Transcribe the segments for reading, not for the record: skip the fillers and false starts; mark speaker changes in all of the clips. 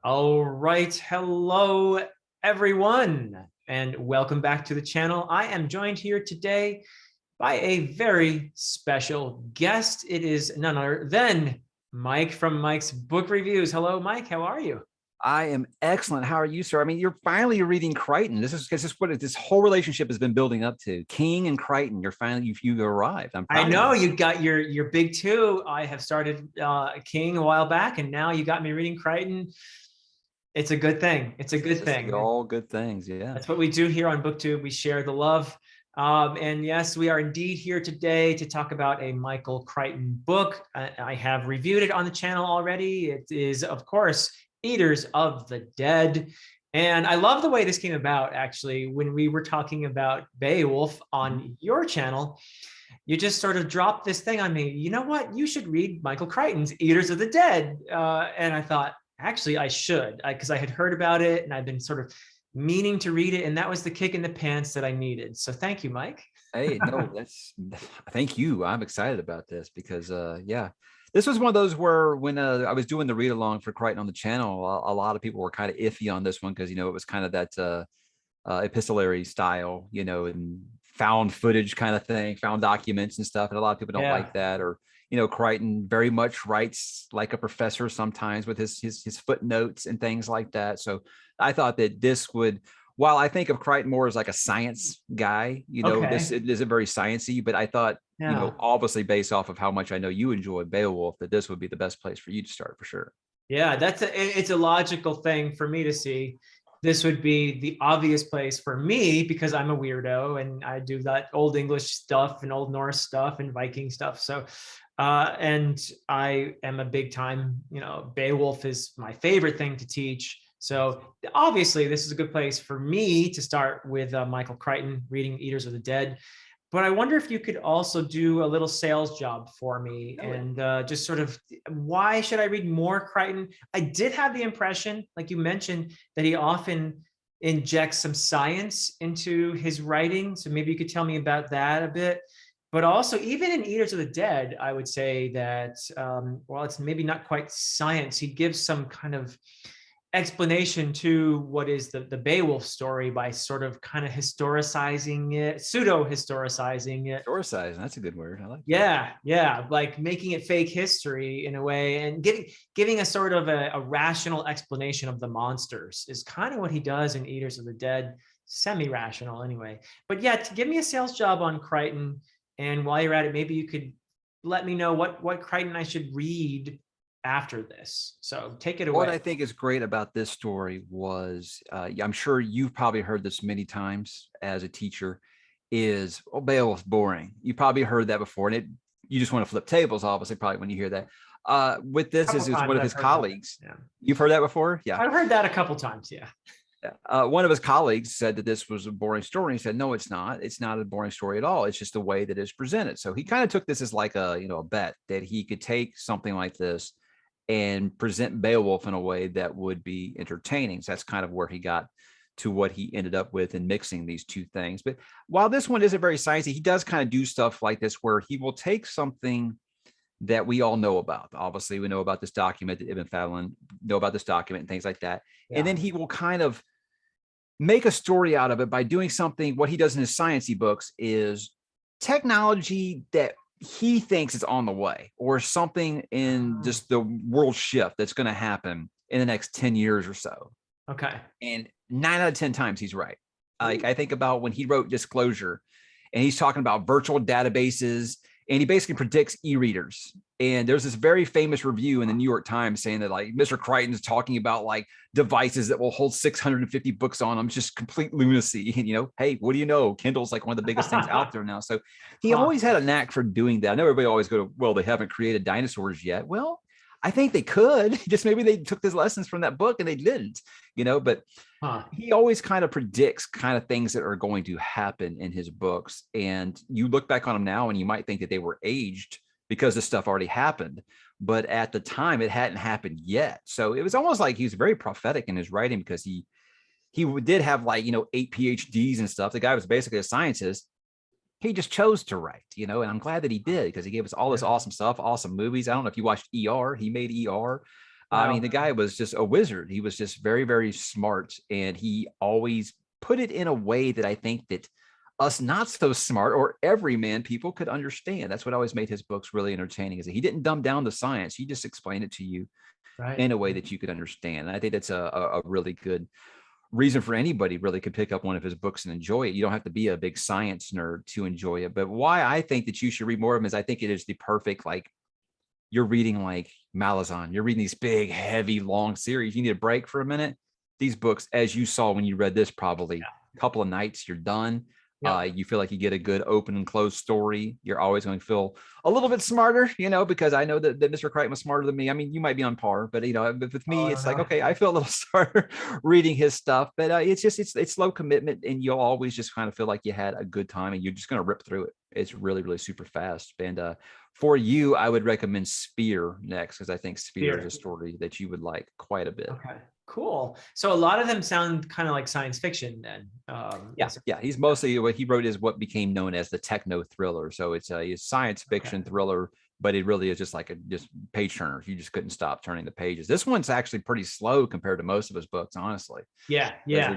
Speaker 1: All right. Hello, everyone, and welcome back to the channel. I am joined here today by a very special guest. It is none other than Mike from Mike's Book Reviews. Hello, Mike. How are you?
Speaker 2: I am excellent. How are you, sir? I mean, you're reading Crichton. This is what this whole relationship has been building up to. King and Crichton. You've arrived. I'm
Speaker 1: I
Speaker 2: proud of you.
Speaker 1: know you got your big two. I have started King a while back, and now you got me reading Crichton. It's a good thing. It's a good
Speaker 2: This is
Speaker 1: thing.
Speaker 2: all good things. Yeah.
Speaker 1: That's what we do here on BookTube. We share the love. And yes, we are indeed here today to talk about a Michael Crichton book. I have reviewed it on the channel already. It is, of course, Eaters of the Dead. And I love the way this came about, actually, when we were talking about Beowulf on your channel. You just sort of dropped this thing on me. You know what? You should read Michael Crichton's Eaters of the Dead. And I thought, actually, I should, because I had heard about it and I've been sort of meaning to read it, and that was the kick in the pants that I needed. So thank you, Mike.
Speaker 2: Hey, no, thank you. I'm excited about this because yeah, this was one of those where when I was doing the read along for Crichton on the channel, a lot of people were kind of iffy on this one because it was kind of that epistolary style, and found footage kind of thing, found documents and stuff. And a lot of people don't like that. Or, Crichton very much writes like a professor sometimes with his footnotes and things like that. So I thought that this would, while I think of Crichton more as like a science guy, this it isn't very sciencey, but I thought, obviously based off of how much I know you enjoy Beowulf, that this would be the best place for you to start for sure.
Speaker 1: Yeah, it's a logical thing for me to see. This would be the obvious place for me because I'm a weirdo and I do that old English stuff and old Norse stuff and Viking stuff. So, and I am a big time, Beowulf is my favorite thing to teach. So obviously this is a good place for me to start with Michael Crichton reading Eaters of the Dead. But I wonder if you could also do a little sales job for me and just sort of, why should I read more Crichton? I did have the impression, like you mentioned, that he often injects some science into his writing. So maybe you could tell me about that a bit. But also, even in Eaters of the Dead, I would say that, while it's maybe not quite science, he gives some kind of explanation to what is the Beowulf story by sort of kind of historicizing it, pseudo-historicizing it.
Speaker 2: Historicizing, that's a good word. I like
Speaker 1: that. Yeah, like making it fake history in a way and giving a sort of a rational explanation of the monsters is kind of what he does in Eaters of the Dead, semi-rational anyway. But yeah, to give me a sales job on Crichton, and while you're at it, maybe you could let me know what Crichton I should read after this. So take it away.
Speaker 2: What I think is great about this story was, I'm sure you've probably heard this many times as a teacher, is Beowulf's boring. You probably heard that before, and you just want to flip tables, obviously, probably when you hear that. With this, is one of his colleagues.
Speaker 1: Yeah.
Speaker 2: You've heard that before? Yeah.
Speaker 1: I've heard that a couple times, yeah.
Speaker 2: One of his colleagues said that this was a boring story. He said, no, it's not. It's not a boring story at all. It's just the way that it's presented. So he kind of took this as like a bet that he could take something like this and present Beowulf in a way that would be entertaining. So that's kind of where he got to what he ended up with in mixing these two things. But while this one isn't very sciencey, he does kind of do stuff like this where he will take something that we all know about. Obviously, we know about this document that Ibn Fodlin know about this document and things like that. Yeah. And then he will kind of make a story out of it by doing something. What he does in his sciencey books is technology that he thinks is on the way, or something in just the world shift that's going to happen in the next 10 years or so.
Speaker 1: Okay.
Speaker 2: And 9 out of 10 times he's right. Like I think about when he wrote Disclosure and he's talking about virtual databases, and he basically predicts e-readers. And there's this very famous review in the New York Times saying that like Mr. Crichton's talking about like devices that will hold 650 books on them, just complete lunacy. And, hey, what do you know? Kindle's like one of the biggest things out there now. So he always had a knack for doing that. I know everybody always go, well, they haven't created dinosaurs yet. Well, I think they could, just maybe they took these lessons from that book and they didn't, but he always kind of predicts kind of things that are going to happen in his books. And you look back on them now and you might think that they were aged because this stuff already happened. But at the time it hadn't happened yet. So it was almost like he was very prophetic in his writing because he did have like, 8 PhDs and stuff. The guy was basically a scientist. He just chose to write, and I'm glad that he did because he gave us all this awesome stuff, awesome movies. I don't know if you watched ER. He made ER. I
Speaker 1: Wow.
Speaker 2: mean, the guy was just a wizard. He was just very, very smart, and he always put it in a way that I think that us not so smart or everyman people could understand. That's what always made his books really entertaining, is that he didn't dumb down the science. He just explained it to you
Speaker 1: Right.
Speaker 2: in a way that you could understand. And I think that's a really good reason for anybody really could pick up one of his books and enjoy it. You don't have to be a big science nerd to enjoy it. But why I think that you should read more of him is I think it is the perfect, like, you're reading like Malazan, you're reading these big, heavy, long series. You need a break for a minute. These books, as you saw when you read this, probably a couple of nights, you're done.
Speaker 1: Yeah.
Speaker 2: You feel like you get a good open and closed story. You're always going to feel a little bit smarter, because I know that Mr. Crichton was smarter than me. I mean, you might be on par, but with
Speaker 1: Oh,
Speaker 2: me,
Speaker 1: I
Speaker 2: it's
Speaker 1: don't
Speaker 2: like,
Speaker 1: know.
Speaker 2: okay, I feel a little smarter reading his stuff, but it's low commitment, and you'll always just kind of feel like you had a good time, and you're just going to rip through it. It's really, really super fast. And for you, I would recommend Spear next, because I think Spear is a story that you would like quite a bit.
Speaker 1: Okay, cool. So a lot of them sound kind of like science fiction then.
Speaker 2: Yeah. He's mostly, what he wrote is what became known as the techno thriller. So it's a science fiction thriller, but it really is just like just page turners. You just couldn't stop turning the pages. This one's actually pretty slow compared to most of his books, honestly.
Speaker 1: Yeah.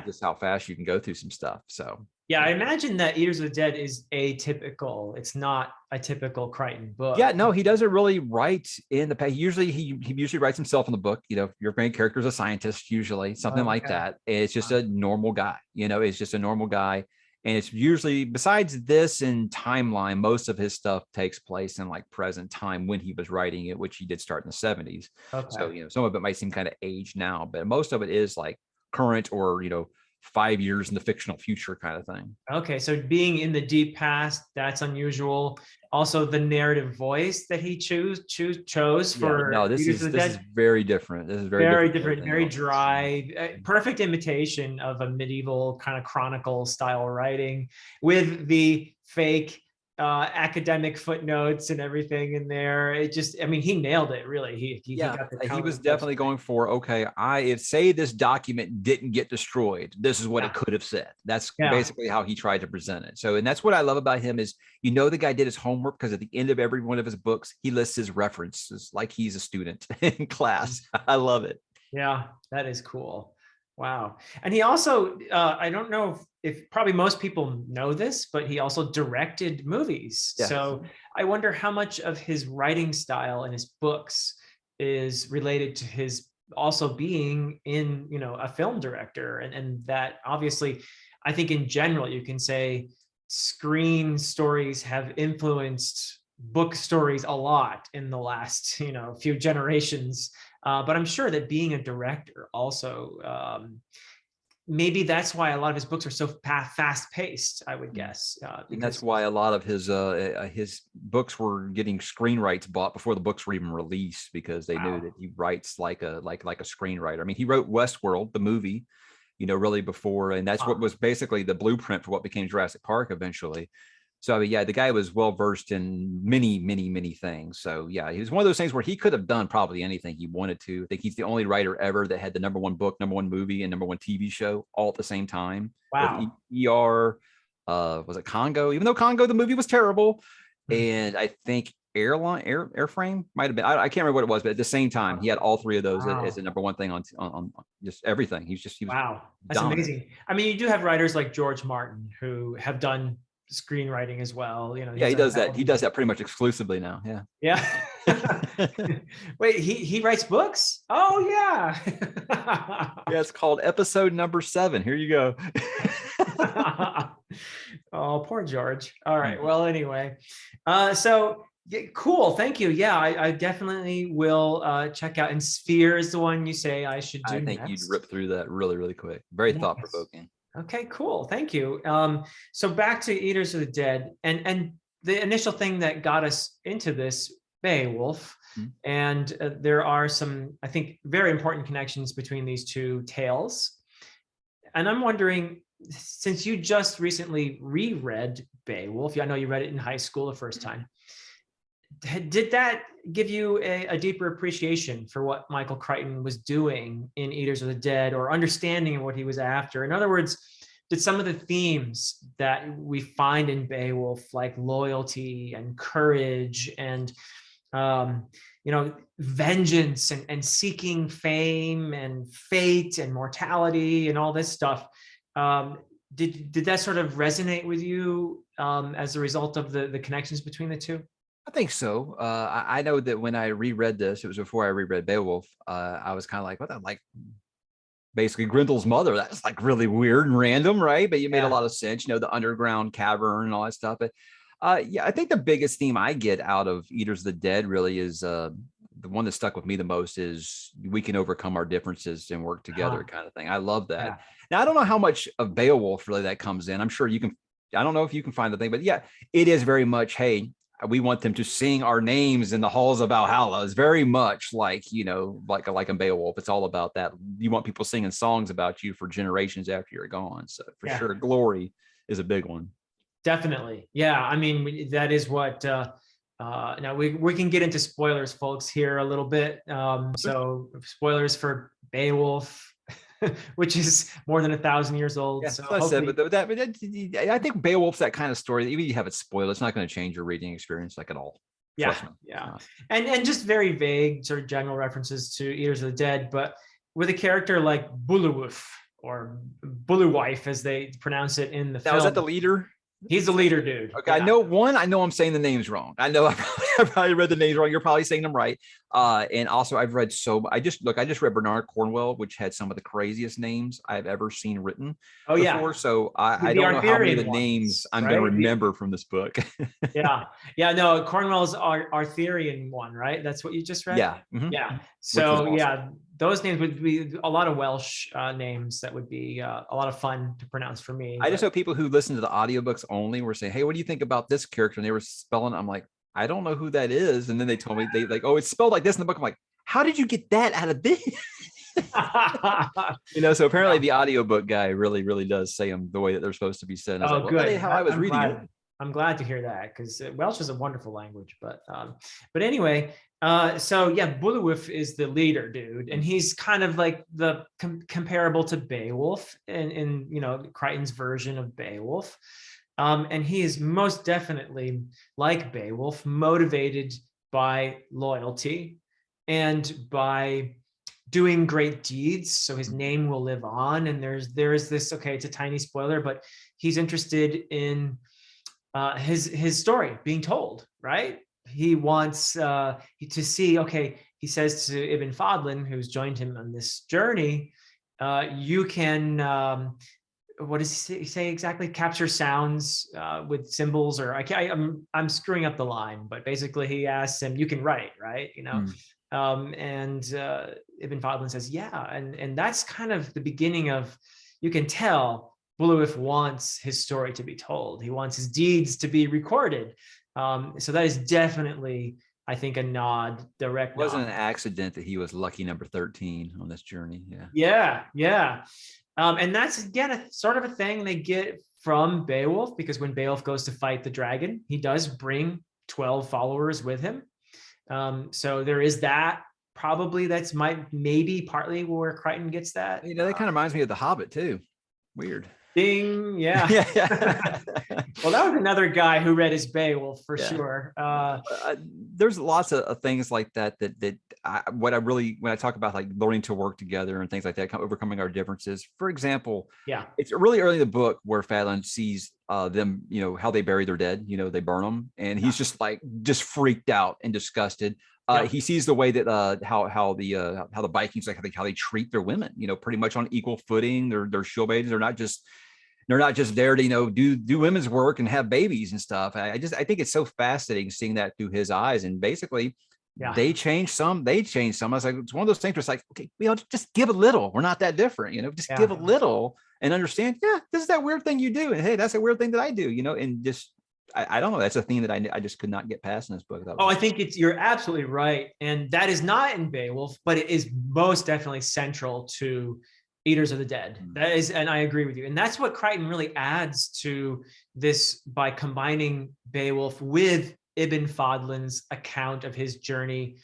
Speaker 2: Just how fast you can go through some stuff. So
Speaker 1: Yeah, I imagine that Eaters of the Dead is atypical. It's not a typical Crichton book.
Speaker 2: Yeah, no, he doesn't really write in the page. Usually he usually writes himself in the book. Your main character is a scientist, usually something like that. It's just a normal guy, it's just a normal guy. And it's usually, besides this and timeline, most of his stuff takes place in like present time when he was writing it, which he did start in the 70s.
Speaker 1: Okay.
Speaker 2: So, some of it might seem kind of aged now, but most of it is like current or, 5 years in the fictional future kind of thing.
Speaker 1: Okay, so being in the deep past, that's unusual. Also, the narrative voice that he chose for
Speaker 2: this is very different. This is
Speaker 1: very different, very dry, perfect imitation of a medieval kind of chronicle style writing with the fake academic footnotes and everything in there. It just, I mean, he nailed it, really. He got the tone.
Speaker 2: He was definitely going for, okay, if say this document didn't get destroyed, this is what it could have said. That's basically how he tried to present it. So, and that's what I love about him is, the guy did his homework, because at the end of every one of his books, he lists his references like he's a student in class. I love it.
Speaker 1: Yeah, that is cool. Wow. And he also, I don't know if probably most people know this, but he also directed movies. Yes. So I wonder how much of his writing style and his books is related to his also being in, a film director. And that obviously, I think in general, you can say screen stories have influenced book stories a lot in the last, few generations. But I'm sure that being a director also, maybe that's why a lot of his books are so fast paced, I would guess.
Speaker 2: And that's why a lot of his books were getting screen rights bought before the books were even released, because they knew that he writes like a screenwriter. I mean, he wrote Westworld, the movie, really before, and that's what was basically the blueprint for what became Jurassic Park eventually. So the guy was well versed in many, many, many things. So he was one of those things where he could have done probably anything he wanted to. I think he's the only writer ever that had the #1 book, #1 movie, and #1 TV show all at the same time.
Speaker 1: Wow.
Speaker 2: With ER, was it Congo? Even though Congo, the movie was terrible, and I think Airframe might have been. I can't remember what it was, but at the same time, he had all three of those as the #1 thing on just everything. He was
Speaker 1: wow. That's dominant. Amazing. I mean, you do have writers like George Martin who have done screenwriting as well.
Speaker 2: He does that. He does that pretty much exclusively now.
Speaker 1: Yeah. Wait, he writes books? Oh yeah.
Speaker 2: It's called Episode Number 7. Here you go.
Speaker 1: Oh, poor George. All right. Well, anyway, so cool. Thank you. Yeah, I definitely will check out. And Sphere is the one you say I should do.
Speaker 2: I think you'd rip through that really, really quick. Very thought provoking.
Speaker 1: Okay, cool. Thank you. So back to Eaters of the Dead, and the initial thing that got us into this, Beowulf, and there are some, I think, very important connections between these two tales. And I'm wondering, since you just recently reread Beowulf, I know you read it in high school the first time, did that give you a deeper appreciation for what Michael Crichton was doing in Eaters of the Dead, or understanding what he was after? In other words, did some of the themes that we find in Beowulf, like loyalty and courage and vengeance and seeking fame and fate and mortality and all this stuff. Did that sort of resonate with you as a result of the connections between the two?
Speaker 2: I think so. I know that when I reread this, it was before I reread Beowulf. I was kind of like, what? Like basically Grendel's mother. That's like really weird and random, right? But you made a lot of sense, the underground cavern and all that stuff. But yeah, I think the biggest theme I get out of Eaters of the Dead really is the one that stuck with me the most is we can overcome our differences and work together kind of thing. I love that.
Speaker 1: Yeah.
Speaker 2: Now, I don't know how much of Beowulf really that comes in. I'm sure you can, I don't know if you can find the thing, but yeah, it is very much, hey, we want them to sing our names in the halls of Valhalla. It's very much like, like in Beowulf. It's all about that. You want people singing songs about you for generations after you're gone. So for sure, glory is a big one.
Speaker 1: Definitely. Yeah. I mean, that is what, now we can get into spoilers, folks, here a little bit. So spoilers for Beowulf, which is more than 1,000 years old.
Speaker 2: Yeah,
Speaker 1: so
Speaker 2: I said, but I think Beowulf's that kind of story that even if you have it spoiled, it's not going to change your reading experience like at all.
Speaker 1: Yeah, yeah, and just very vague sort of general references to Eaters of the Dead, but with a character like Beowulf or Beowulf, as they pronounce it in the film.
Speaker 2: Is that the leader?
Speaker 1: He's the leader, dude.
Speaker 2: Okay, yeah. I know I'm saying the names wrong. I know I probably read the names wrong. You're probably saying them right. And also I've read I just read Bernard Cornwell, which had some of the craziest names I've ever seen written before. Yeah. So I don't know how many of the names I'm going to remember from this book.
Speaker 1: Yeah. No, Cornwell's Arthurian one, right? That's what you just read?
Speaker 2: Yeah.
Speaker 1: Mm-hmm. Yeah. So awesome. Yeah, those names would be a lot of Welsh names that would be a lot of fun to pronounce for me.
Speaker 2: I just know people who listen to the audiobooks only were saying, hey, what do you think about this character? And they were spelling, I'm like, I don't know who that is. And then they told me oh, it's spelled like this in the book. I'm like, how did you get that out of this? So apparently the audiobook guy really, really does say them the way that they're supposed to be said. I was like, well, good. How I was reading it.
Speaker 1: I'm glad to hear that because Welsh is a wonderful language. But anyway, so yeah, Beowulf is the leader, dude, and he's kind of like the comparable to Beowulf in Crichton's version of Beowulf. And he is most definitely, like Beowulf, motivated by loyalty and by doing great deeds. So his name will live on. And there is this, okay, it's a tiny spoiler, but he's interested in his story being told, right? He wants to see, okay, he says to Ibn Fodlin, who's joined him on this journey, you can, what does he say exactly? Capture sounds with symbols, or I'm screwing up the line, but basically he asks him, you can write, right? And Ibn Fodlin says, yeah. And that's kind of the beginning of, you can tell Beowulf wants his story to be told. He wants his deeds to be recorded. So that is definitely, I think, a nod, direct.
Speaker 2: It wasn't an accident that he was lucky number 13 on this journey.
Speaker 1: Yeah. And that's, again, a sort of a thing they get from Beowulf, because when Beowulf goes to fight the dragon, he does bring 12 followers with him. So there is that. Probably that's maybe partly where Crichton gets that.
Speaker 2: That kind of reminds me of The Hobbit too. Weird.
Speaker 1: Ding, yeah. Well, that was another guy who read his Beowulf for sure.
Speaker 2: There's lots of things like that when I talk about like learning to work together and things like that, overcoming our differences. For example, it's really early in the book where Fodlin sees them, how they bury their dead. They burn them, and he's just freaked out and disgusted. He sees the way that how the Vikings, like how they treat their women, pretty much on equal footing. They're shield maidens. They're not just there to do women's work and have babies and stuff. I think it's so fascinating seeing that through his eyes. And basically, they change some. I was like, it's one of those things where it's like, okay, just give a little. We're not that different, just give a little and understand. Yeah, this is that weird thing you do, and hey, that's a weird thing that I do, and just. I don't know. That's a theme that I just could not get past in this book.
Speaker 1: I think you're absolutely right. And that is not in Beowulf, but it is most definitely central to Eaters of the Dead. That is, and I agree with you. And that's what Crichton really adds to this by combining Beowulf with Ibn Fodlin's account of his journey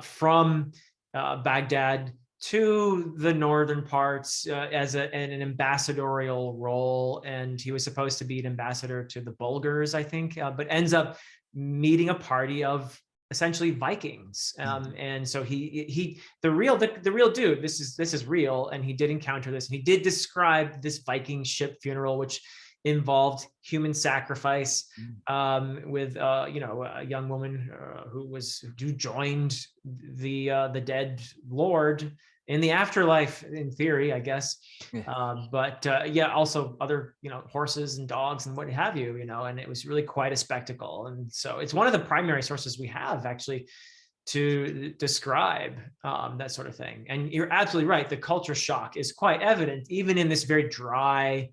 Speaker 1: from Baghdad to the northern parts as an ambassadorial role. And he was supposed to be an ambassador to the Bulgars, I think, but ends up meeting a party of essentially Vikings. And so the real dude, this is real. And he did encounter this. And he did describe this Viking ship funeral, which involved human sacrifice, with a young woman who joined the dead lord in the afterlife, in theory, I guess. Yeah. Also other, horses and dogs and what have you, and it was really quite a spectacle. And so it's one of the primary sources we have actually to describe that sort of thing. And you're absolutely right. The culture shock is quite evident, even in this very dry,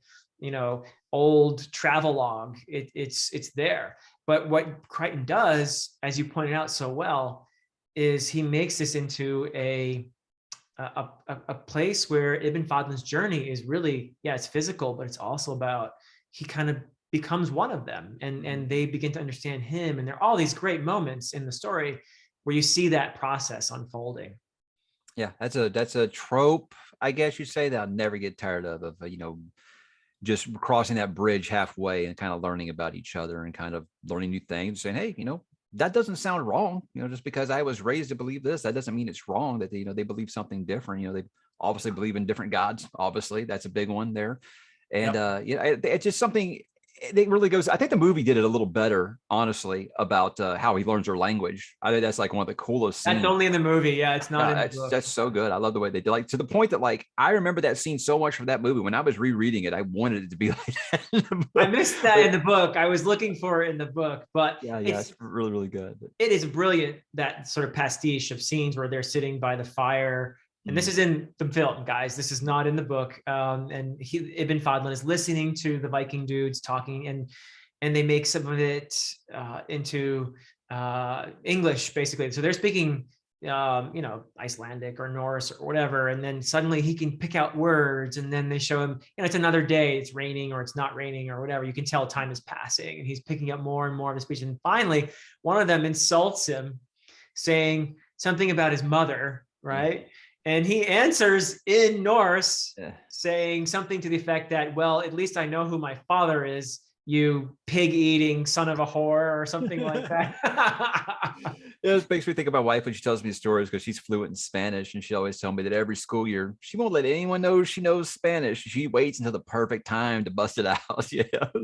Speaker 1: old travelogue. It's there. But what Crichton does, as you pointed out so well, is he makes this into a place where Ibn Fodlin's journey is really, it's physical, but it's also about, he kind of becomes one of them, and they begin to understand him. And there are all these great moments in the story where you see that process unfolding.
Speaker 2: Yeah, that's a trope, I guess you say, that I'll never get tired of just crossing that bridge halfway and kind of learning about each other and kind of learning new things, saying, hey, that doesn't sound wrong. Just because I was raised to believe this, that doesn't mean it's wrong. That they believe something different. They obviously believe in different gods. Obviously, that's a big one there. And it's just something. It really goes. I think the movie did it a little better, honestly, about how he learns their language. I think that's like one of the coolest scenes.
Speaker 1: That's only in the movie. Yeah, it's not in the book.
Speaker 2: That's so good. I love the way they did, to the point that I remember that scene so much from that movie. When I was rereading it, I wanted it to be like that in the book.
Speaker 1: I missed that in the book. I was looking for it in the book, but
Speaker 2: it's really, really good.
Speaker 1: It is brilliant, that sort of pastiche of scenes where they're sitting by the fire. And this is in the film, guys. This is not in the book. And Ibn Fodlin is listening to the Viking dudes talking, and they make some of it into English, basically. So they're speaking, Icelandic or Norse or whatever. And then suddenly he can pick out words, and then they show him, it's another day, it's raining or it's not raining or whatever. You can tell time is passing, and he's picking up more and more of his speech. And finally, one of them insults him, saying something about his mother, right? And he answers in Norse, saying something to the effect that, well, at least I know who my father is, you pig-eating son of a whore, or something like that.
Speaker 2: It makes me think of my wife when she tells me stories, because she's fluent in Spanish, and she always tells me that every school year she won't let anyone know she knows Spanish. She waits until the perfect time to bust it out.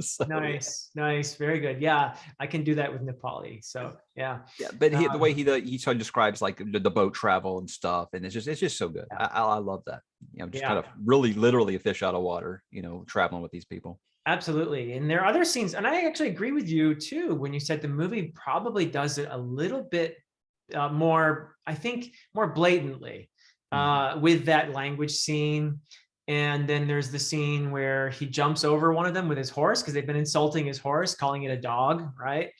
Speaker 2: So,
Speaker 1: nice, very good. Yeah, I can do that with Nepali. So yeah.
Speaker 2: But the way he sort of describes the boat travel and stuff, and it's just so good. I love that. Just kind of really literally a fish out of water. Traveling with these people.
Speaker 1: Absolutely. And there are other scenes, and I actually agree with you too, when you said the movie probably does it a little bit more, I think, more blatantly with that language scene. And then there's the scene where he jumps over one of them with his horse, because they've been insulting his horse, calling it a dog, right?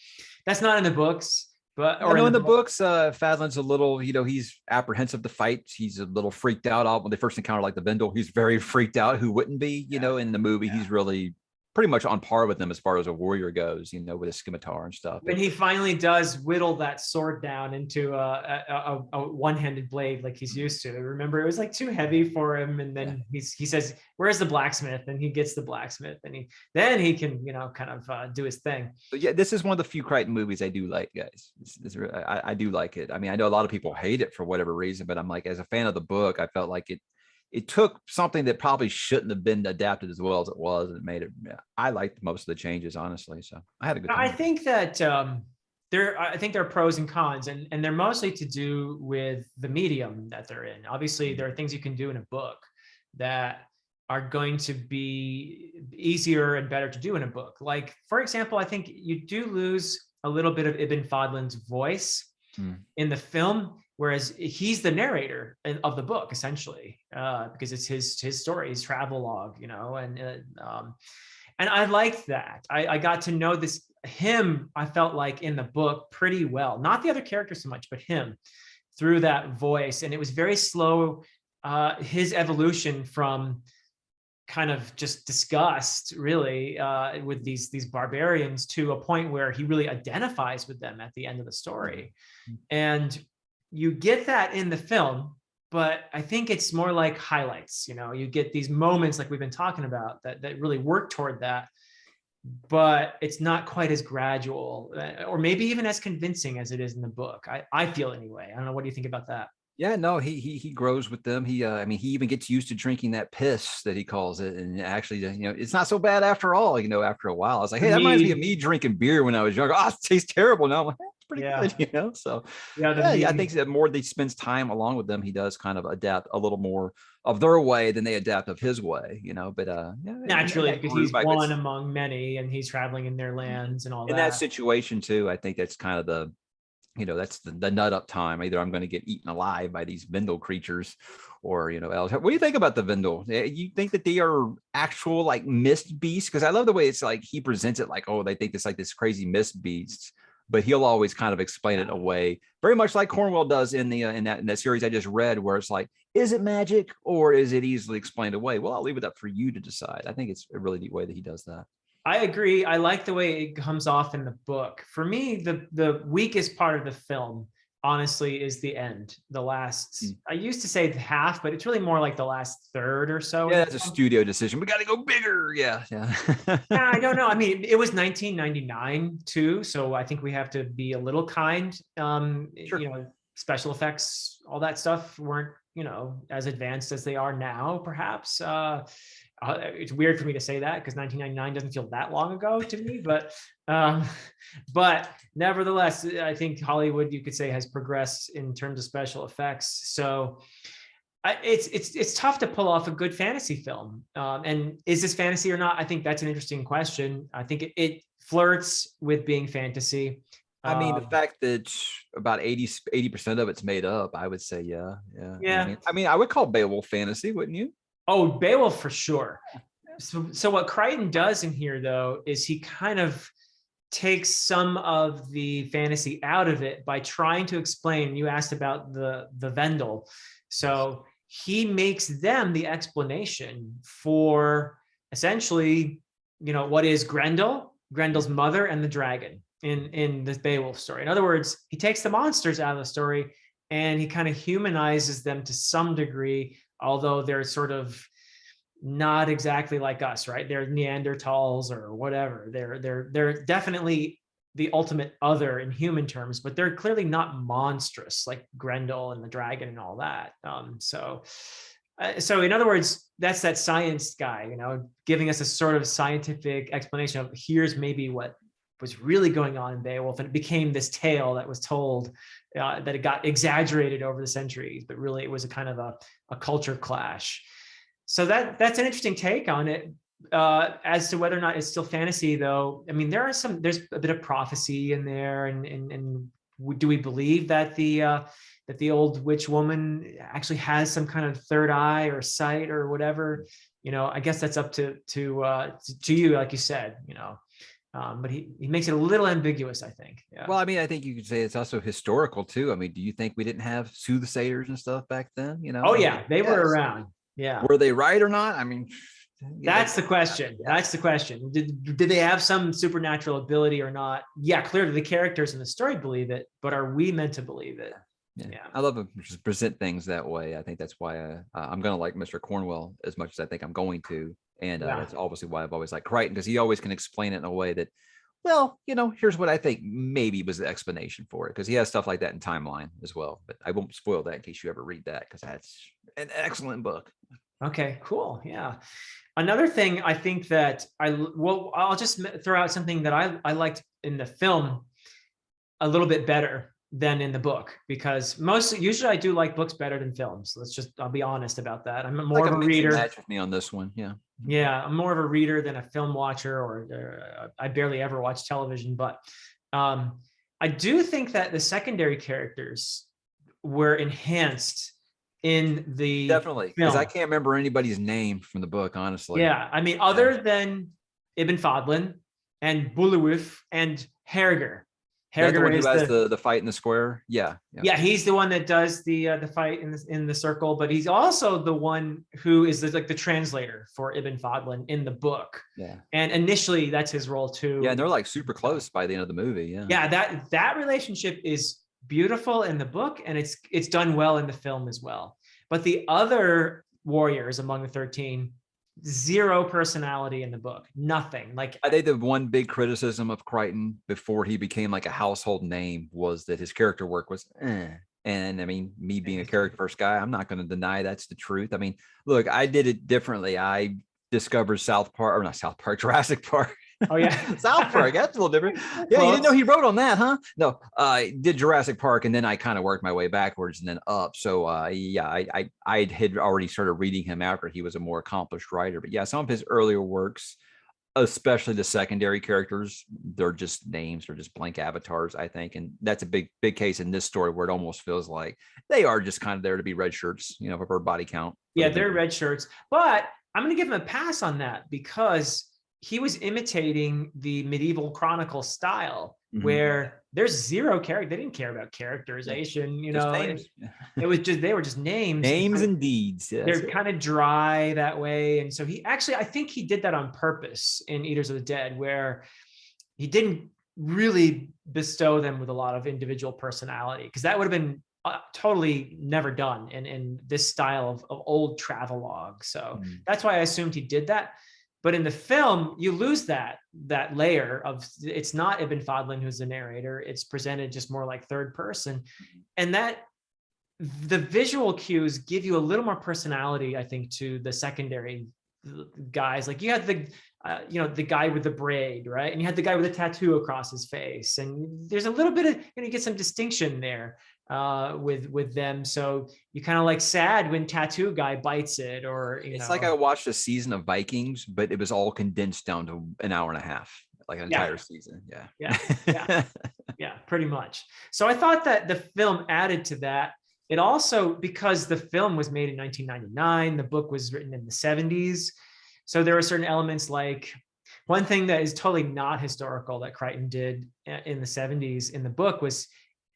Speaker 1: That's not in the books. But
Speaker 2: in the books, Fadlin's a little, he's apprehensive to fight. He's a little freaked out when they first encounter the Vendel. He's very freaked out. Who wouldn't be? In the movie, he's really pretty much on par with them as far as a warrior goes, with his scimitar and stuff.
Speaker 1: When he finally does whittle that sword down into a one-handed blade like he's used to. Remember, it was too heavy for him, and then he says, "Where's the blacksmith?" And he gets the blacksmith, and then he can kind of do his thing.
Speaker 2: But yeah, this is one of the few Crichton movies I do like, guys. I do like it. I mean, I know a lot of people hate it for whatever reason, but I'm as a fan of the book, I felt like it took something that probably shouldn't have been adapted as well as it was, and it made it. I liked most of the changes, honestly. So I had a good time.
Speaker 1: I think that there are pros and cons, and they're mostly to do with the medium that they're in. Obviously, there are things you can do in a book that are going to be easier and better to do in a book. Like, for example, I think you do lose a little bit of Ibn Fodlin's voice in the film, whereas he's the narrator of the book, essentially, because it's his story, his travel log, and I liked that. I got to know him, I felt like, in the book pretty well. Not the other characters so much, but him through that voice. And it was very slow, his evolution from kind of just disgust, really, with these barbarians, to a point where he really identifies with them at the end of the story. And you get that in the film, but I think it's more like highlights. You get these moments like we've been talking about that really work toward that. but it's not quite as gradual, or maybe even as convincing as it is in the book. I feel anyway. I don't know. What do you think about that?
Speaker 2: Yeah, no, he grows with them. I mean, he even gets used to drinking that piss that he calls it, and actually, it's not so bad after all. After a while, I was like, hey, that reminds me of me drinking beer when I was younger. Oh, it tastes terrible now. I'm like, it's pretty good, So I think the more he spends time along with them, he does kind of adapt a little more of their way than they adapt of his way. But
Speaker 1: naturally, because he's one among many, and he's traveling in their lands and all that.
Speaker 2: In that situation too, I think that's kind of the that's the nut up time. Either I'm going to get eaten alive by these Vendel creatures, or else. What do you think about the Vendel? You think that they are actual like mist beasts? Because I love the way it's like he presents it, like, oh, they think it's like this crazy mist beasts, but he'll always kind of explain it away, very much like Cornwell does in the in that series I just read, where it's like, is it magic or is it easily explained away? Well, I'll leave it up for you to decide. I think it's a really neat way that he does that.
Speaker 1: I agree. I like the way it comes off in the book. For me, the weakest part of the film, honestly, is the end. The last, I used to say the half, but it's really more like the last third or so.
Speaker 2: Yeah, it's a studio decision. We got to go bigger. Yeah.
Speaker 1: I don't know. I mean, it was 1999 too, so I think we have to be a little kind. Sure. Special effects, all that stuff weren't, as advanced as they are now, perhaps. It's weird for me to say that because 1999 doesn't feel that long ago to me, but nevertheless, I think Hollywood, you could say, has progressed in terms of special effects. So it's tough to pull off a good fantasy film. And is this fantasy or not? I think that's an interesting question. I think it flirts with being fantasy.
Speaker 2: I mean, the fact that about 80% of it's made up, I would say, yeah. I mean, I would call Beowulf fantasy, wouldn't you?
Speaker 1: Oh, Beowulf for sure. So what Crichton does in here, though, is he kind of takes some of the fantasy out of it by trying to explain. You asked about the Vendel, so he makes them the explanation for essentially, what is Grendel's mother, and the dragon in this Beowulf story. In other words, he takes the monsters out of the story and he kind of humanizes them to some degree, although they're sort of not exactly like us, right? They're Neanderthals or whatever. They're definitely the ultimate other in human terms, but they're clearly not monstrous like Grendel and the dragon and all that. So in other words, that's that science guy, giving us a sort of scientific explanation of here's maybe what was really going on in Beowulf, and it became this tale that was told, that it got exaggerated over the centuries, but really it was a kind of a culture clash. So that's an interesting take on it. As to whether or not it's still fantasy, though, I mean, there's a bit of prophecy in there, and do we believe that the old witch woman actually has some kind of third eye or sight or whatever? I guess that's up to you, like you said. But he makes it a little ambiguous, I think. Yeah.
Speaker 2: Well, I mean, I think you could say it's also historical too. I mean, do you think we didn't have soothsayers and stuff back then?
Speaker 1: Oh yeah, they were around. Yeah.
Speaker 2: Were they right or not? I mean,
Speaker 1: that's the question. That's the question. Did they have some supernatural ability or not? Yeah, clearly the characters in the story believe it, but are we meant to believe it?
Speaker 2: Yeah. I love to present things that way. I think that's why I'm going to like Mr. Cornwell as much as I think I'm going to. And that's obviously why I've always liked Crichton, because he always can explain it in a way that, well, here's what I think maybe was the explanation for it, because he has stuff like that in Timeline as well. But I won't spoil that in case you ever read that, because that's an excellent book.
Speaker 1: Okay, cool. Yeah. Another thing I think that I'll just throw out something that I liked in the film a little bit better than in the book, because usually I do like books better than films. I'll be honest about that. I'm more of a reader.
Speaker 2: Match with me on this one.
Speaker 1: Yeah, I'm more of a reader than a film watcher, or I barely ever watch television. But I do think that the secondary characters were enhanced in the
Speaker 2: definitely, because I can't remember anybody's name from the book, honestly.
Speaker 1: Yeah, I mean, other than Ibn Fodlin and Beowulf and Harger.
Speaker 2: Harger is the fight in the square. Yeah,
Speaker 1: he's the one that does the fight in the circle, but he's also the one who is the translator for Ibn Fodlin in the book.
Speaker 2: Yeah,
Speaker 1: and initially that's his role too.
Speaker 2: Yeah, and they're like super close by the end of the movie.
Speaker 1: Yeah, that relationship is beautiful in the book, and it's done well in the film as well. But the other warriors among the 13, zero personality in the book. Nothing. Like,
Speaker 2: I think the one big criticism of Crichton before he became like a household name was that his character work was And I mean, me being a character first guy, I'm not going to deny that's the truth. I mean, look, I did it differently. I discovered Jurassic Park.
Speaker 1: Oh yeah.
Speaker 2: South Park. That's a little different. Yeah, you didn't know he wrote on that, huh? No, I did Jurassic Park, and then I kind of worked my way backwards and then up. So yeah, I had already started reading him after he was a more accomplished writer. But yeah, some of his earlier works, especially the secondary characters, they're just names, they're just blank avatars, I think. And that's a big case in this story where it almost feels like they are just kind of there to be red shirts, you know, for body count.
Speaker 1: Yeah, they're red shirts. But I'm going to give him a pass on that because he was imitating the medieval chronicle style where there's zero character. They didn't care about characterization, you know. It was just, they were just names
Speaker 2: and deeds.
Speaker 1: Yeah, they're kind of dry that way. And so I think he did that on purpose in Eaters of the Dead, where he didn't really bestow them with a lot of individual personality, because that would have been totally never done in this style of old travelogue. So that's why I assumed he did that. But in the film, you lose that layer of, it's not Ibn Fodlin who's the narrator. It's presented just more like third person. And that the visual cues give you a little more personality, I think, to the secondary guys. Like you had the guy with the braid, right? And you had the guy with a tattoo across his face. And there's a little bit of, you get some distinction there with them. So you kind of like sad when tattoo guy bites it, or it's
Speaker 2: like I watched a season of Vikings, but it was all condensed down to an hour and a half, like an entire season.
Speaker 1: Yeah, pretty much. So I thought that the film added to that. It also, because the film was made in 1999, the book was written in the 70s. So there are certain elements, like one thing that is totally not historical that Crichton did in the 70s in the book was,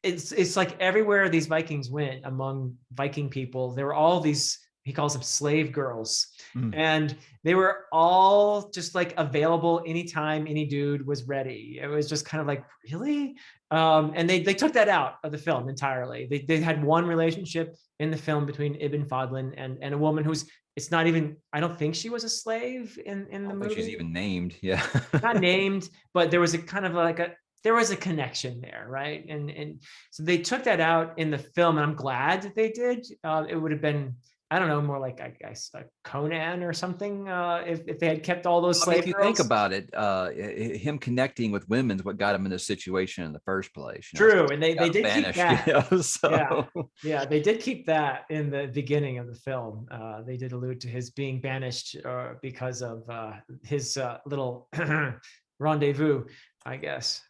Speaker 1: it's like everywhere these Vikings went, among Viking people, there were all these, he calls them slave girls. And they were all just like available anytime any dude was ready. It was just kind of like, really? And they took that out of the film entirely. They had one relationship in the film between Ibn Fodlin and a woman who's, it's not even, I don't think she was a slave in the movie.
Speaker 2: She's even named. Yeah.
Speaker 1: Not named, but there was a kind of like there was a connection there, right? And so they took that out in the film, and I'm glad that they did. It would have been, I don't know, more like, I guess, like Conan or something, if they had kept all those slave girls.
Speaker 2: If you think about it, him connecting with women is what got him in this situation in the first place.
Speaker 1: True, and they did keep that.
Speaker 2: So.
Speaker 1: Yeah, they did keep that in the beginning of the film. They did allude to his being banished because of his little rendezvous, I guess.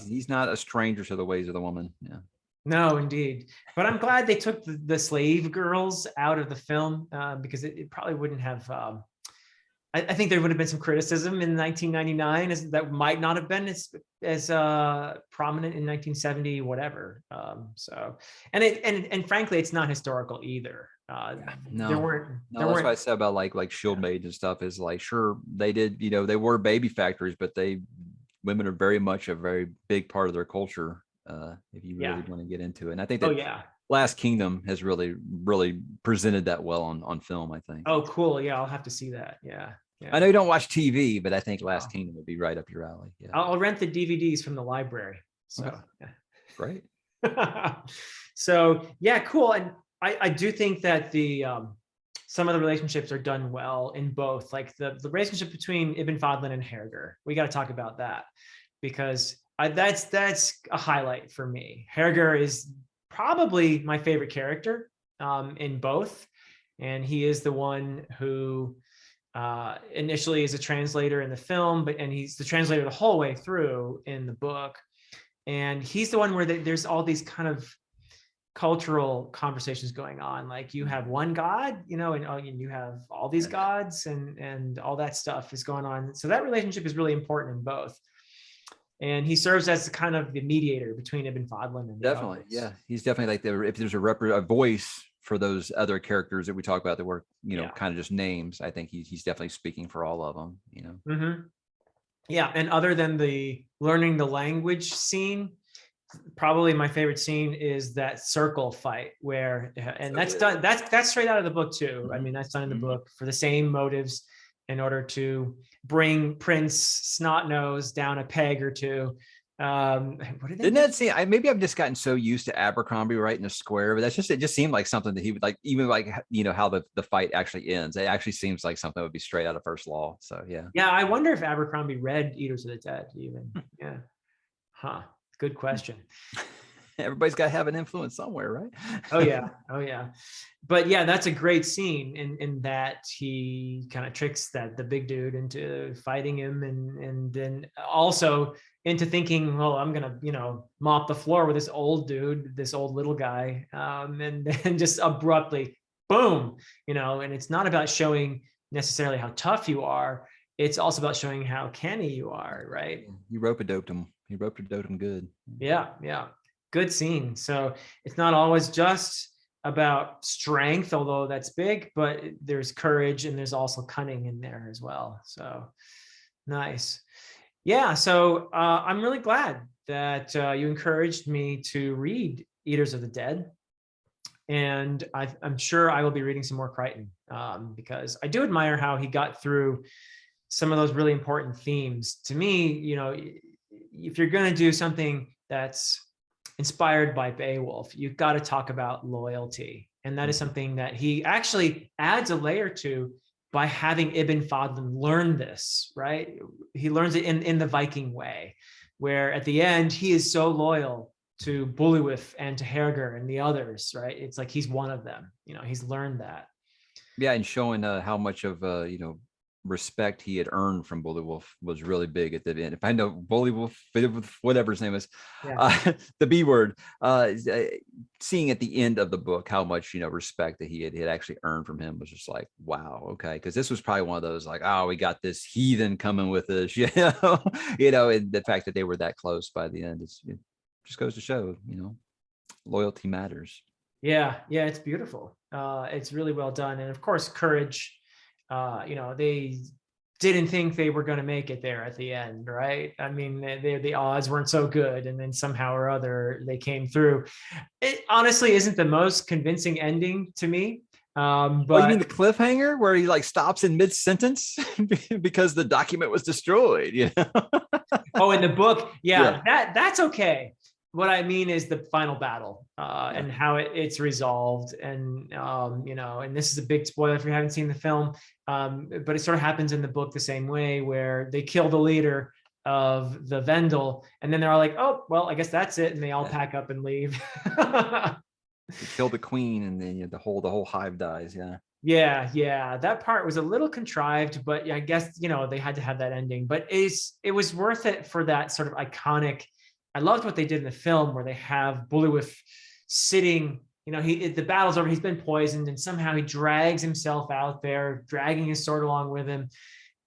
Speaker 2: He's not a stranger to the ways of the woman. Yeah.
Speaker 1: No, indeed. But I'm glad they took the slave girls out of the film, because it probably wouldn't have. I think there would have been some criticism in 1999 that might not have been as prominent in 1970, whatever. So, and frankly, it's not historical either.
Speaker 2: No, that's what I said about like shield maids and stuff. Is like, sure, they did, they were baby factories, but women are very much a very big part of their culture. If you really want to get into it. And I think that Last Kingdom has really, really presented that well on film, I think.
Speaker 1: Oh, cool. Yeah, I'll have to see that. Yeah.
Speaker 2: I know you don't watch TV, but I think Last Kingdom would be right up your alley. Yeah.
Speaker 1: I'll rent the DVDs from the library. So
Speaker 2: Great.
Speaker 1: So yeah, cool. And I do think that some of the relationships are done well in both. Like the relationship between Ibn Fodlin and Harger. We got to talk about that, because that's a highlight for me. Harger is probably my favorite character in both, and he is the one who initially is a translator in the film, and he's the translator the whole way through in the book. And he's the one where there's all these kind of cultural conversations going on. Like you have one god, and you have all these gods, and all that stuff is going on. So that relationship is really important in both. And he serves as kind of the mediator between Ibn Fodlin and
Speaker 2: definitely, yeah, he's definitely like if there's a voice for those other characters that we talk about that were kind of just names. I think he's definitely speaking for all of them.
Speaker 1: Yeah, and other than the learning the language scene, probably my favorite scene is that circle fight that's done. That's straight out of the book too. I mean, that's done in the book for the same motives. in order to bring Prince Snotnose down a peg or two. What did they
Speaker 2: Didn't
Speaker 1: do?
Speaker 2: that seem? Maybe I've just gotten so used to Abercrombie writing a square, but it just seemed like something that he would like. Even like how the fight actually ends. It actually seems like something that would be straight out of First Law. So yeah.
Speaker 1: Yeah, I wonder if Abercrombie read Eaters of the Dead even. Yeah. Huh. Good question.
Speaker 2: Everybody's got to have an influence somewhere, right?
Speaker 1: Oh yeah. Oh yeah. But yeah, that's a great scene in that he kind of tricks the big dude into fighting him, and then also into thinking, well, I'm gonna mop the floor with this old dude, this old little guy, and then just abruptly, boom, and it's not about showing necessarily how tough you are. It's also about showing how canny you are, right?
Speaker 2: You rope-a-doped him. He rope-a-doped him good.
Speaker 1: Yeah, yeah. Good scene. So it's not always just about strength, although that's big, but there's courage and there's also cunning in there as well. So nice. Yeah. So I'm really glad that you encouraged me to read Eaters of the Dead. And I'm sure I will be reading some more Crichton, because I do admire how he got through some of those really important themes. To me, if you're going to do something that's inspired by Beowulf, you've got to talk about loyalty. And that is something that he actually adds a layer to by having Ibn Fodlin learn this, right? He learns it in the Viking way, where at the end, he is so loyal to Beowulf and to Harger and the others, right? It's like he's one of them. He's learned that.
Speaker 2: Yeah, and showing how much of respect he had earned from Beowulf was really big at the end. If I know Beowulf, whatever his name is, yeah. The B word, seeing at the end of the book how much respect that he had actually earned from him was just like, wow, okay, because this was probably one of those like, oh, we got this heathen coming with us, and the fact that they were that close by the end, it just goes to show, loyalty matters.
Speaker 1: Yeah, it's beautiful. It's really well done, and of course, courage. They didn't think they were going to make it there at the end, right? I mean, the odds weren't so good, and then somehow or other they came through. It honestly isn't the most convincing ending to me. But
Speaker 2: you mean the cliffhanger where he like stops in mid-sentence because the document was destroyed?
Speaker 1: Oh, in the book, yeah. That's okay. What I mean is the final battle and how it's resolved. And, and this is a big spoiler if you haven't seen the film, but it sort of happens in the book the same way, where they kill the leader of the Vendel. And then they're all like, oh, well, I guess that's it. And they all pack up and leave.
Speaker 2: They kill the queen and then the whole hive dies.
Speaker 1: Yeah. That part was a little contrived, but I guess, they had to have that ending. But it was worth it for that sort of iconic. I loved what they did in the film, where they have Beowulf sitting, the battle's over, he's been poisoned, and somehow he drags himself out there, dragging his sword along with him.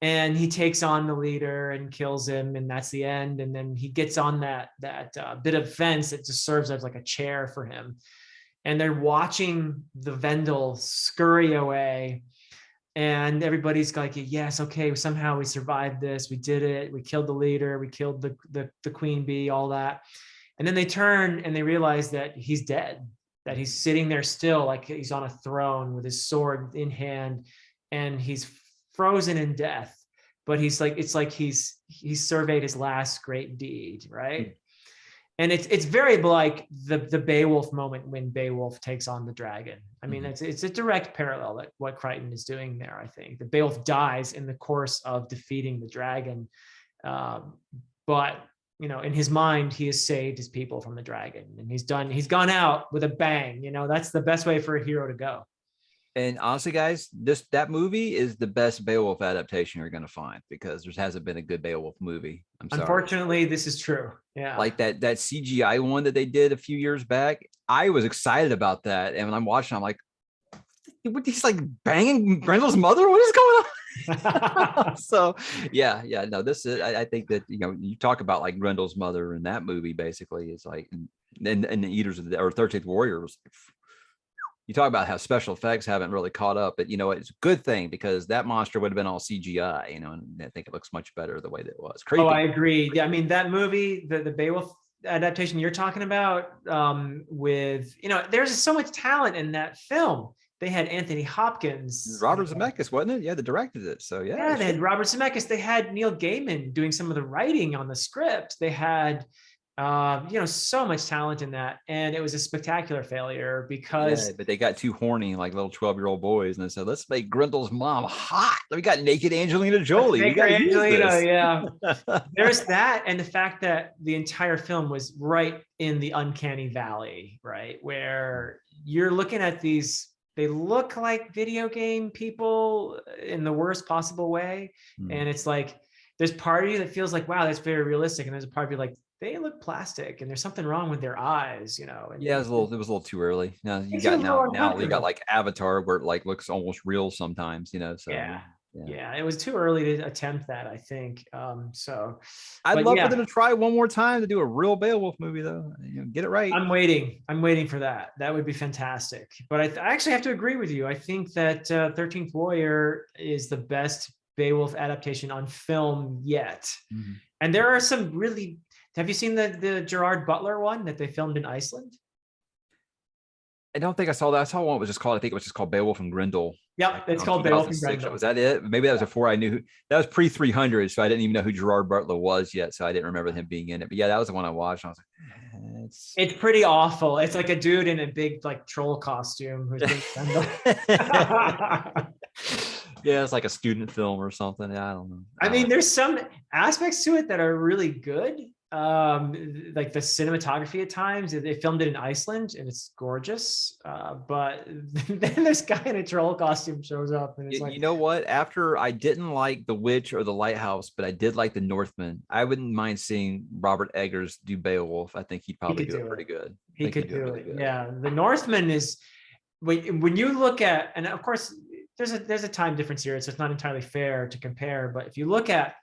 Speaker 1: And he takes on the leader and kills him, and that's the end. And then he gets on that bit of fence that just serves as like a chair for him. And they're watching the Vendel scurry away. And everybody's like, yes, okay, somehow we survived this. We did it. We killed the leader. We killed the queen bee, all that. And then they turn and they realize that he's dead, that he's sitting there still, like he's on a throne with his sword in hand, and he's frozen in death. But it's like he's surveyed his last great deed, right? And it's very like the Beowulf moment when Beowulf takes on the dragon. I mean, it's a direct parallel that what Crichton is doing there. I think the Beowulf dies in the course of defeating the dragon, but in his mind, he has saved his people from the dragon, and he's gone out with a bang. That's the best way for a hero to go.
Speaker 2: And honestly, guys, that movie is the best Beowulf adaptation you're going to find, because there hasn't been a good Beowulf movie. I'm sorry.
Speaker 1: Unfortunately, this is true. Yeah.
Speaker 2: Like that CGI one that they did a few years back. I was excited about that. And when I'm watching, I'm like, he's like banging Grendel's mother? What is going on? So no, this is, I think that, you talk about like Grendel's mother in that movie, basically is like, and the Eaters of the, or 13th Warrior was like, you talk about how special effects haven't really caught up, but it's a good thing, because that monster would have been all CGI, and I think it looks much better the way that it was. Creepy.
Speaker 1: Oh, I agree. Yeah, I mean, that movie, the Beowulf adaptation you're talking about, with, there's so much talent in that film, they had Anthony Hopkins.
Speaker 2: Robert Zemeckis, wasn't it? Yeah, that directed it. So
Speaker 1: Yeah, they had Robert Zemeckis. They had Neil Gaiman doing some of the writing on the script. They had, so much talent in that, and it was a spectacular failure because.
Speaker 2: But they got too horny, like little 12-year-old boys, and they said, "Let's make Grendel's mom hot." We got naked Angelina Jolie. We got Angelina,
Speaker 1: yeah. There's that, and the fact that the entire film was right in the uncanny valley, right, where you're looking at these. They look like video game people in the worst possible way. And it's like, there's part of you that feels like, wow, that's very realistic. And there's a part of you like, they look plastic and there's something wrong with their eyes, And
Speaker 2: yeah, it was a little too early. Now you got now you got like Avatar where it like looks almost real sometimes, So
Speaker 1: yeah, it was too early to attempt that, I think.
Speaker 2: I'd love for them to try one more time to do a real Beowulf movie, though. Get it right.
Speaker 1: I'm waiting for that. That would be fantastic. But I actually have to agree with you. I think that 13th Warrior is the best Beowulf adaptation on film yet. Mm-hmm. And there are some really. Have you seen the Gerard Butler one that they filmed in Iceland?
Speaker 2: I don't think I saw that. I saw one. It was just called. I think it was just called Beowulf and Grendel.
Speaker 1: Yep, it's called Beowulf and Grendel.
Speaker 2: Was that it? Maybe that was before I knew. That was pre 300, so I didn't even know who Gerard Butler was yet. So I didn't remember him being in it. But yeah, that was the one I watched. And I was like,
Speaker 1: it's pretty awful. It's like a dude in a big like troll costume who's being Grendel.
Speaker 2: Yeah, it's like a student film or something. I don't know.
Speaker 1: I mean, there's some aspects to it that are really good. Like the cinematography at times, they filmed it in Iceland and it's gorgeous. But then this guy in a troll costume shows up and it's like,
Speaker 2: you know what? After I didn't like The Witch or The Lighthouse, but I did like The Northman. I wouldn't mind seeing Robert Eggers do Beowulf. I think he'd probably do it pretty good.
Speaker 1: He could do it. Yeah, The Northman is when you look at, and of course there's a time difference here, so it's not entirely fair to compare. But if you look at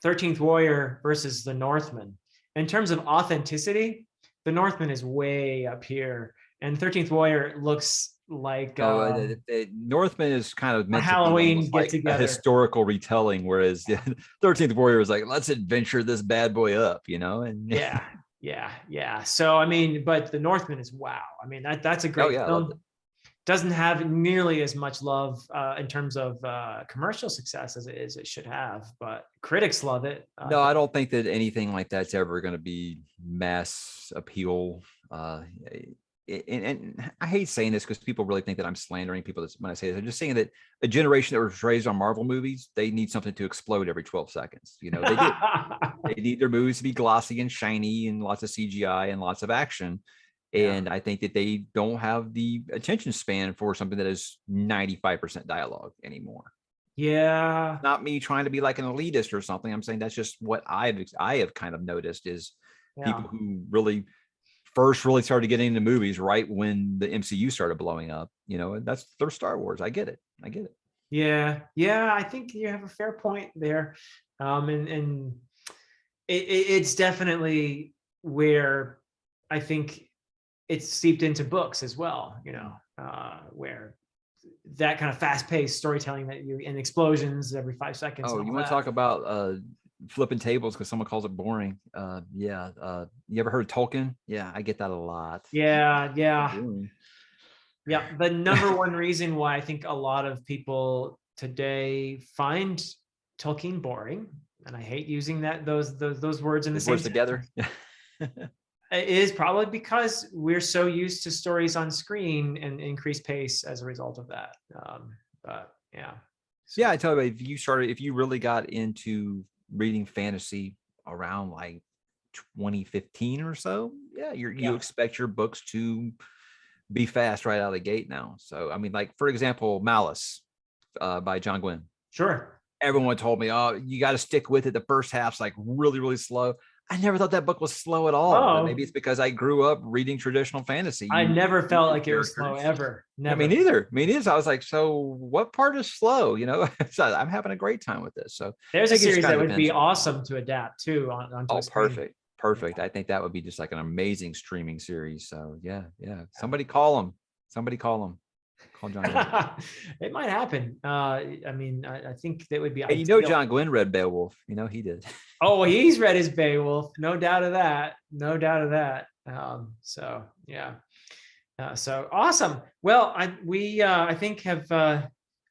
Speaker 1: 13th Warrior versus The Northman, in terms of authenticity, The Northman is way up here, and 13th Warrior looks like
Speaker 2: the Northman is kind of meant
Speaker 1: a Halloween
Speaker 2: to be like
Speaker 1: together,
Speaker 2: a historical retelling, whereas 13th Warrior is like, let's adventure this bad boy up, And
Speaker 1: yeah. So I mean, but The Northman is wow. I mean that's a great film. Doesn't have nearly as much love in terms of commercial success as it should have, but critics love it.
Speaker 2: No, I don't think that anything like that's ever going to be mass appeal. And I hate saying this because people really think that I'm slandering people when I say this. I'm just saying that a generation that was raised on Marvel movies, they need something to explode every 12 seconds. They do. They need their movies to be glossy and shiny and lots of CGI and lots of action. And I think that they don't have the attention span for something that is 95% dialogue anymore.
Speaker 1: Yeah.
Speaker 2: Not me trying to be like an elitist or something. I'm saying that's just what I have kind of noticed is people who really started getting into movies right when the MCU started blowing up, and that's their Star Wars. I get it.
Speaker 1: Yeah. I think you have a fair point there. And it's definitely where I think it's seeped into books as well, where that kind of fast-paced storytelling and explosions every 5 seconds.
Speaker 2: Oh, you want to talk about flipping tables because someone calls it boring? You ever heard of Tolkien? Yeah, I get that a lot.
Speaker 1: Yeah. The number one reason why I think a lot of people today find Tolkien boring, and I hate using those words in the same
Speaker 2: words together.
Speaker 1: It is probably because we're so used to stories on screen and increased pace as a result of that. But yeah.
Speaker 2: Yeah, I tell you, if you really got into reading fantasy around like 2015 or so, you expect your books to be fast right out of the gate now. So, I mean, like, for example, Malice by John Gwynne.
Speaker 1: Sure.
Speaker 2: Everyone told me, oh, you got to stick with it. The first half's like really, really slow. I never thought that book was slow at all. But maybe it's because I grew up reading traditional fantasy.
Speaker 1: I never felt like it was slow ever. Never.
Speaker 2: Me neither. So I was like, so what part is slow? So I'm having a great time with this. So
Speaker 1: there's a series that would be awesome to adapt too.
Speaker 2: Perfect. I think that would be just like an amazing streaming series. So yeah. Somebody call him. Call John Gwynne.
Speaker 1: It might happen. I mean, I think that would be.
Speaker 2: Hey, John Gwynne read Beowulf. He did.
Speaker 1: Oh, he's read his Beowulf. No doubt of that. So yeah. So awesome. Well, I think have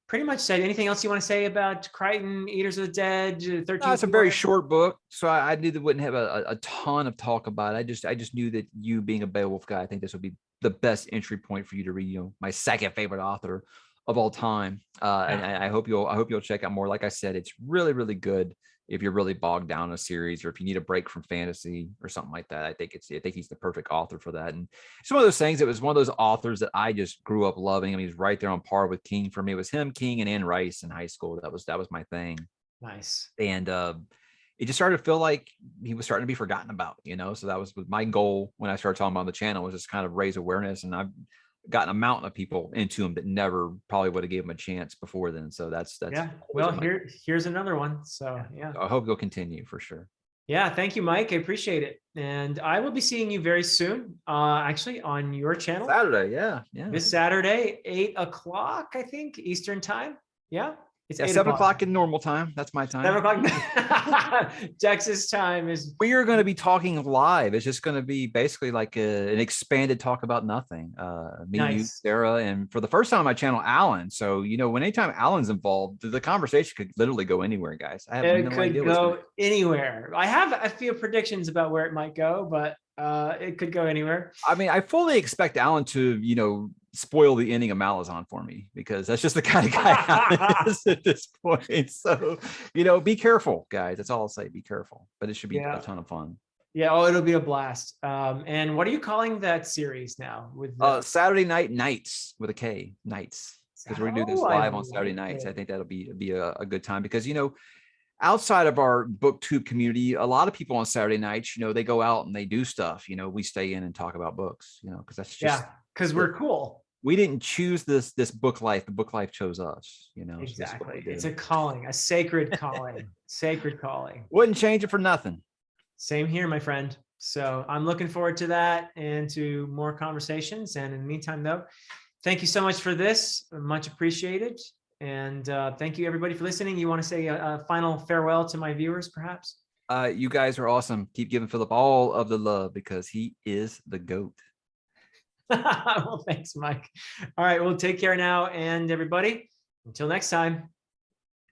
Speaker 1: pretty much said. Anything else you want to say about Crichton, Eaters of the Dead,
Speaker 2: No,
Speaker 1: 13th
Speaker 2: it's a very
Speaker 1: War?
Speaker 2: short book, so I knew that wouldn't have a ton of talk about it. I just knew that you being a Beowulf guy, I think this would be the best entry point for you to read. My second favorite author of all time. And I hope you'll check out more. Like I said, it's really, really good if you're really bogged down in a series, or if you need a break from fantasy or something like that. I think he's the perfect author for that. And it's one of those things. It was one of those authors that I just grew up loving. I mean, he's right there on par with King for me. It was him, King, and Anne Rice in high school. That was my thing.
Speaker 1: Nice.
Speaker 2: And it just started to feel like he was starting to be forgotten about, so that was my goal when I started talking about the channel, was just kind of raise awareness. And I've gotten a mountain of people into him that never probably would have gave him a chance before then. So that's
Speaker 1: yeah. Well, here's another one. So yeah.
Speaker 2: I hope you'll continue for sure.
Speaker 1: Yeah, thank you, Mike. I appreciate it. And I will be seeing you very soon, actually on your channel.
Speaker 2: Saturday, yeah.
Speaker 1: This Saturday, 8 o'clock, I think, Eastern time. Yeah.
Speaker 2: It's 7 o'clock in normal time. That's my time.
Speaker 1: 7 o'clock. Texas time is.
Speaker 2: We are going to be talking live. It's just going to be basically like an expanded talk about nothing. Me, nice. You, Sarah, and for the first time on my channel, Alan. So, when anytime Alan's involved, the conversation could literally go anywhere, guys. I have no idea. It could
Speaker 1: go anywhere. I have a few predictions about where it might go, but it could go anywhere.
Speaker 2: I mean, I fully expect Alan to, spoil the ending of Malazan for me, because that's just the kind of guy Alan is at this point. So, be careful, guys. That's all I'll say. Be careful, but it should be a ton of fun.
Speaker 1: Yeah. Oh, it'll be a blast. And what are you calling that series now? With
Speaker 2: Saturday Night Nights with a K, Nights, because we're gonna do this live on Saturday nights. I think that'll be a good time, because outside of our booktube community, a lot of people on Saturday nights, they go out and they do stuff. We stay in and talk about books, because that's just
Speaker 1: because we're cool.
Speaker 2: We didn't choose this book life. The book life chose us,
Speaker 1: Exactly. So it's a calling, a sacred calling, sacred calling.
Speaker 2: Wouldn't change it for nothing.
Speaker 1: Same here, my friend. So I'm looking forward to that and to more conversations. And in the meantime, though, thank you so much for this. Much appreciated. And thank you, everybody, for listening. You want to say a final farewell to my viewers, perhaps?
Speaker 2: You guys are awesome. Keep giving Philip all of the love, because he is the GOAT.
Speaker 1: Well, thanks, Mike. All right. Well, take care now. And everybody, until next time.